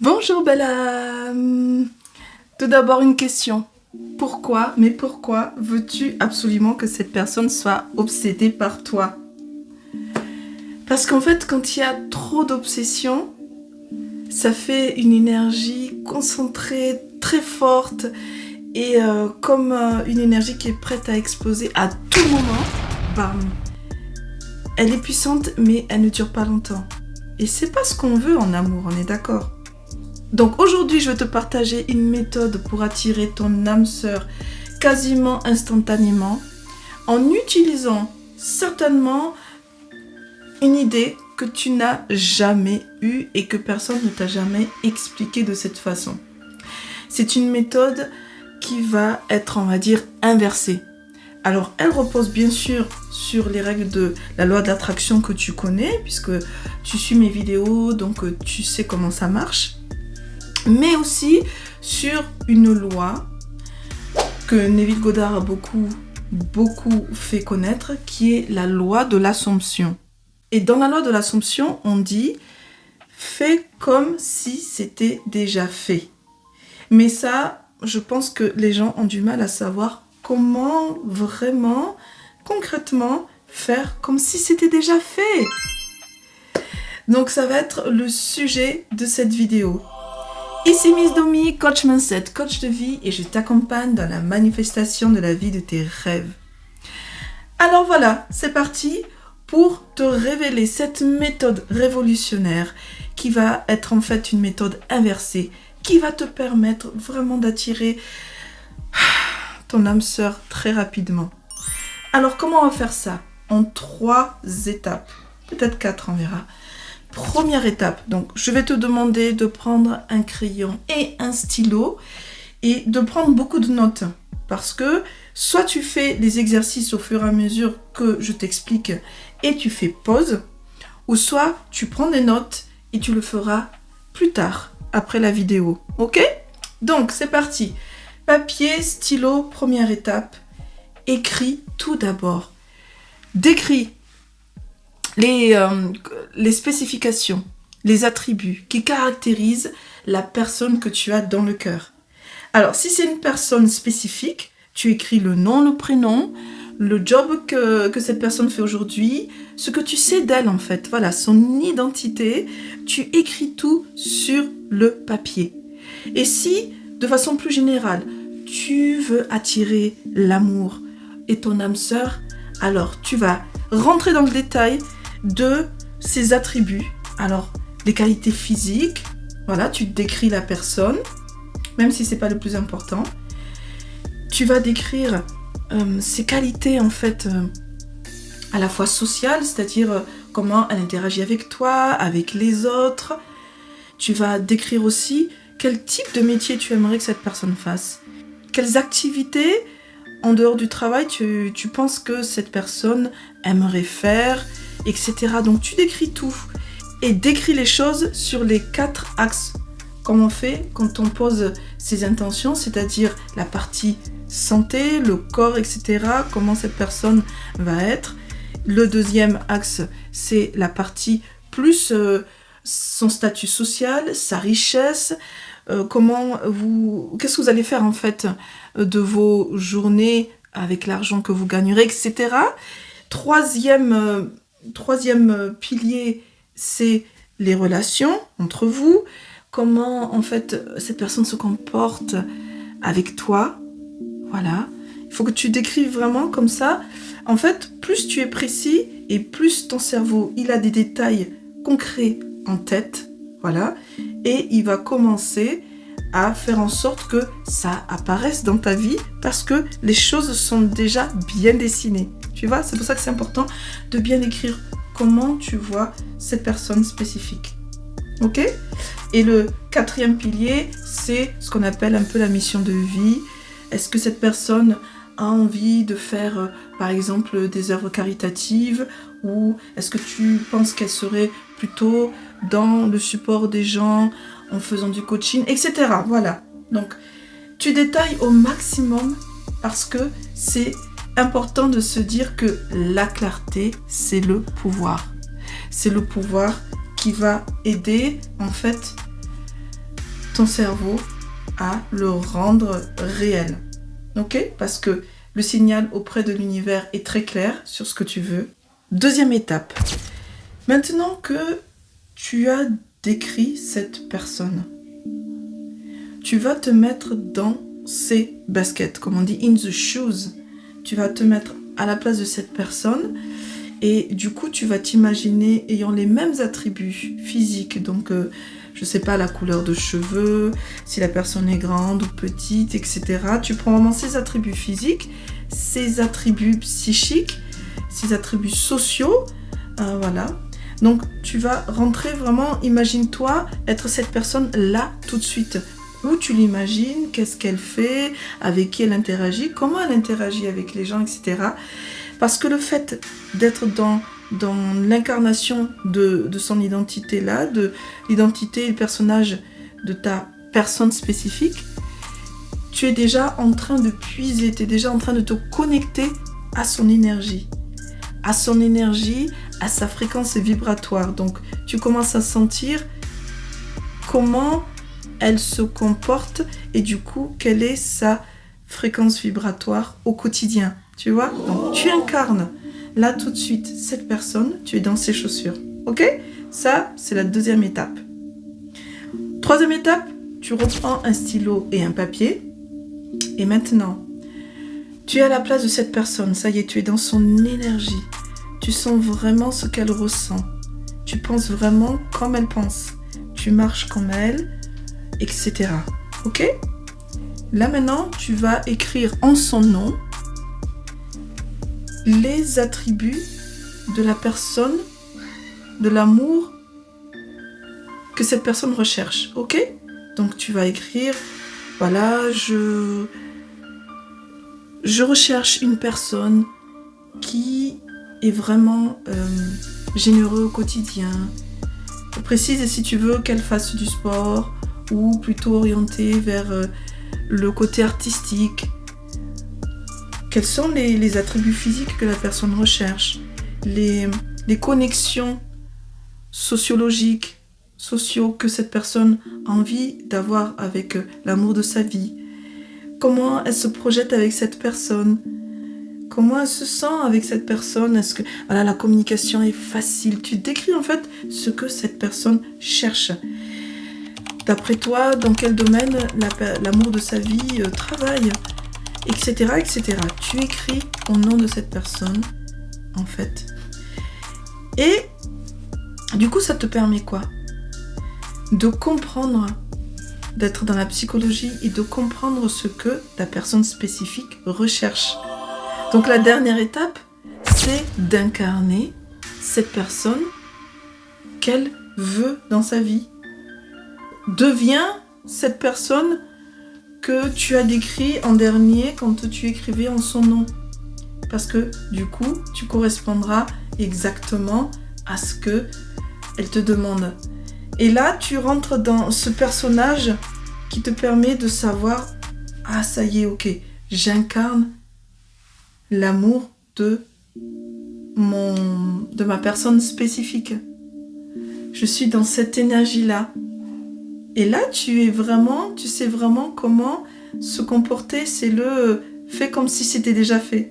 Bonjour belle âme. Tout d'abord une question. Pourquoi veux-tu absolument que cette personne soit obsédée par toi? Parce qu'en fait, quand il y a trop d'obsession, ça fait une énergie concentrée, très forte, et comme une énergie qui est prête à exploser à tout moment. Bam. Elle est puissante, mais elle ne dure pas longtemps. Et c'est pas ce qu'on veut en amour, on est d'accord? Donc aujourd'hui, je vais te partager une méthode pour attirer ton âme sœur quasiment instantanément en utilisant certainement une idée que tu n'as jamais eue et que personne ne t'a jamais expliqué de cette façon. C'est une méthode qui va être, on va dire, inversée. Alors, elle repose bien sûr sur les règles de la loi de l'attraction que tu connais, puisque tu suis mes vidéos, donc tu sais comment ça marche. Mais aussi sur une loi que Neville Goddard a beaucoup fait connaître, qui est la loi de l'Assomption. Et dans la loi de l'Assomption, on dit « fais comme si c'était déjà fait ». Mais ça, je pense que les gens ont du mal à savoir comment vraiment, concrètement, faire comme si c'était déjà fait. Donc ça va être le sujet de cette vidéo. Ici Miss Domi, coach mindset, coach de vie, et je t'accompagne dans la manifestation de la vie de tes rêves. Alors voilà, c'est parti pour te révéler cette méthode révolutionnaire qui va être en fait une méthode inversée, qui va te permettre vraiment d'attirer ton âme sœur très rapidement. Alors comment on va faire ça? En 3 étapes, peut-être 4, on verra. Première étape, donc je vais te demander de prendre un crayon et un stylo et de prendre beaucoup de notes, parce que soit tu fais les exercices au fur et à mesure que je t'explique et tu fais pause, ou soit tu prends des notes et tu le feras plus tard, après la vidéo, ok? Donc c'est parti, papier, stylo, première étape, écris tout d'abord, décris les spécifications, les attributs qui caractérisent la personne que tu as dans le cœur. Alors, si c'est une personne spécifique, tu écris le nom, le prénom, le job que cette personne fait aujourd'hui, ce que tu sais d'elle en fait, voilà, son identité, tu écris tout sur le papier. Et si, de façon plus générale, tu veux attirer l'amour et ton âme sœur, alors tu vas rentrer dans le détail de ses attributs. Alors, les qualités physiques, voilà, tu décris la personne, même si c'est pas le plus important. Tu vas décrire ses qualités en fait à la fois sociales, c'est-à-dire comment elle interagit avec toi, avec les autres. Tu vas décrire aussi quel type de métier tu aimerais que cette personne fasse. Quelles activités en dehors du travail tu penses que cette personne aimerait faire, etc. Donc tu décris tout et décris les choses sur les 4 axes. Comme on fait quand on pose ses intentions, c'est-à-dire la partie santé, le corps, etc. Comment cette personne va être. Le deuxième axe, c'est la partie plus son statut social, sa richesse, qu'est-ce que vous allez faire en fait de vos journées avec l'argent que vous gagnerez, etc. Troisième pilier, c'est les relations entre vous. Comment, en fait, cette personne se comporte avec toi. Voilà. Il faut que tu décrives vraiment comme ça. En fait, plus tu es précis et plus ton cerveau, il a des détails concrets en tête. Voilà. Et il va commencer à faire en sorte que ça apparaisse dans ta vie parce que les choses sont déjà bien dessinées. Tu vois, c'est pour ça que c'est important de bien écrire comment tu vois cette personne spécifique. Ok? Et le 4e pilier, c'est ce qu'on appelle un peu la mission de vie. Est-ce que cette personne a envie de faire, par exemple, des œuvres caritatives, ou est-ce que tu penses qu'elle serait plutôt dans le support des gens, en faisant du coaching, etc. Voilà. Donc, tu détailles au maximum parce que c'est important de se dire que la clarté, c'est le pouvoir. C'est le pouvoir qui va aider, en fait, ton cerveau à le rendre réel. Ok? Parce que le signal auprès de l'univers est très clair sur ce que tu veux. Deuxième étape. Maintenant que tu as décrit cette personne, tu vas te mettre dans ses baskets, comme on dit, in the shoes. Tu vas te mettre à la place de cette personne et du coup, tu vas t'imaginer ayant les mêmes attributs physiques. Donc, je sais pas, la couleur de cheveux, si la personne est grande ou petite, etc. Tu prends vraiment ses attributs physiques, ses attributs psychiques, ses attributs sociaux, voilà. Donc, tu vas rentrer vraiment, imagine-toi être cette personne là tout de suite. Où tu l'imagines, qu'est-ce qu'elle fait, avec qui elle interagit, comment elle interagit avec les gens, etc. Parce que le fait d'être dans l'incarnation de son identité là, de l'identité et le personnage de ta personne spécifique, tu es déjà en train de puiser, tu es déjà en train de te connecter à son énergie, à sa fréquence vibratoire. Donc, tu commences à sentir comment elle se comporte et du coup, quelle est sa fréquence vibratoire au quotidien. Tu vois? Donc, tu incarnes là tout de suite cette personne, tu es dans ses chaussures. Ok? Ça, c'est la deuxième étape. Troisième étape, tu reprends un stylo et un papier. Et maintenant, tu es à la place de cette personne. Ça y est, tu es dans son énergie. Tu sens vraiment ce qu'elle ressent. Tu penses vraiment comme elle pense. Tu marches comme elle, etc. Ok? Là maintenant, tu vas écrire en son nom les attributs de la personne, de l'amour que cette personne recherche. Ok? Donc tu vas écrire, voilà, je recherche une personne qui est vraiment généreux au quotidien. Précise si tu veux qu'elle fasse du sport ou plutôt orientée vers le côté artistique. Quels sont les attributs physiques que la personne recherche, les connexions sociologiques, sociaux que cette personne a envie d'avoir avec l'amour de sa vie. Comment elle se projette avec cette personne? Comment elle se sent avec cette personne? Est-ce que voilà, la communication est facile? Tu décris en fait ce que cette personne cherche. D'après toi, dans quel domaine l'amour de sa vie travaille, etc., etc. Tu écris au nom de cette personne, en fait. Et du coup, ça te permet quoi? De comprendre, d'être dans la psychologie et de comprendre ce que la personne spécifique recherche. Donc la dernière étape, c'est d'incarner cette personne qu'elle veut dans sa vie. Deviens cette personne que tu as décrit en dernier quand tu écrivais en son nom. Parce que du coup, tu correspondras exactement à ce qu'elle te demande. Et là, tu rentres dans ce personnage qui te permet de savoir, ah ça y est, ok, j'incarne l'amour de ma personne spécifique. Je suis dans cette énergie-là. Et là, tu sais vraiment comment se comporter. C'est fait comme si c'était déjà fait.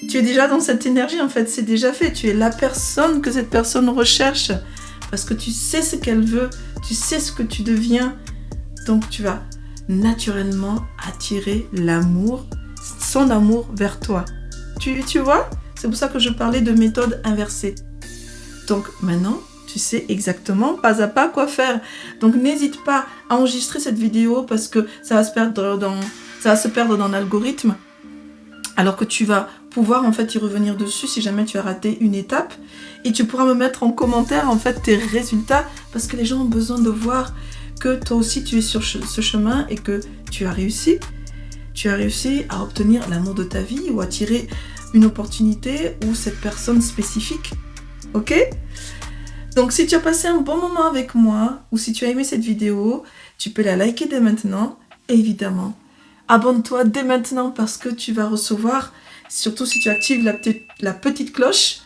Tu es déjà dans cette énergie, en fait, c'est déjà fait. Tu es la personne que cette personne recherche. Parce que tu sais ce qu'elle veut, tu sais ce que tu deviens. Donc, tu vas naturellement attirer l'amour, son amour vers toi. Tu vois? C'est pour ça que je parlais de méthode inversée. Donc, maintenant, tu sais exactement pas à pas quoi faire. Donc n'hésite pas à enregistrer cette vidéo parce que ça va se perdre dans l'algorithme. Alors que tu vas pouvoir en fait y revenir dessus si jamais tu as raté une étape. Et tu pourras me mettre en commentaire en fait tes résultats parce que les gens ont besoin de voir que toi aussi tu es sur ce chemin et que tu as réussi. Tu as réussi à obtenir l'amour de ta vie ou à tirer une opportunité ou cette personne spécifique. Ok ? Donc si tu as passé un bon moment avec moi ou si tu as aimé cette vidéo, tu peux la liker dès maintenant. Et évidemment, abonne-toi dès maintenant parce que tu vas recevoir, surtout si tu actives la petite cloche,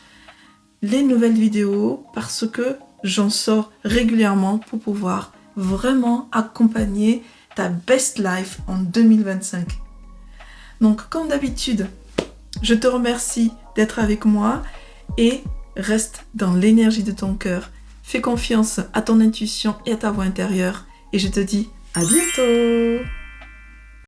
les nouvelles vidéos parce que j'en sors régulièrement pour pouvoir vraiment accompagner ta best life en 2025. Donc, comme d'habitude, je te remercie d'être avec moi et reste dans l'énergie de ton cœur. Fais confiance à ton intuition et à ta voix intérieure. Et je te dis à bientôt!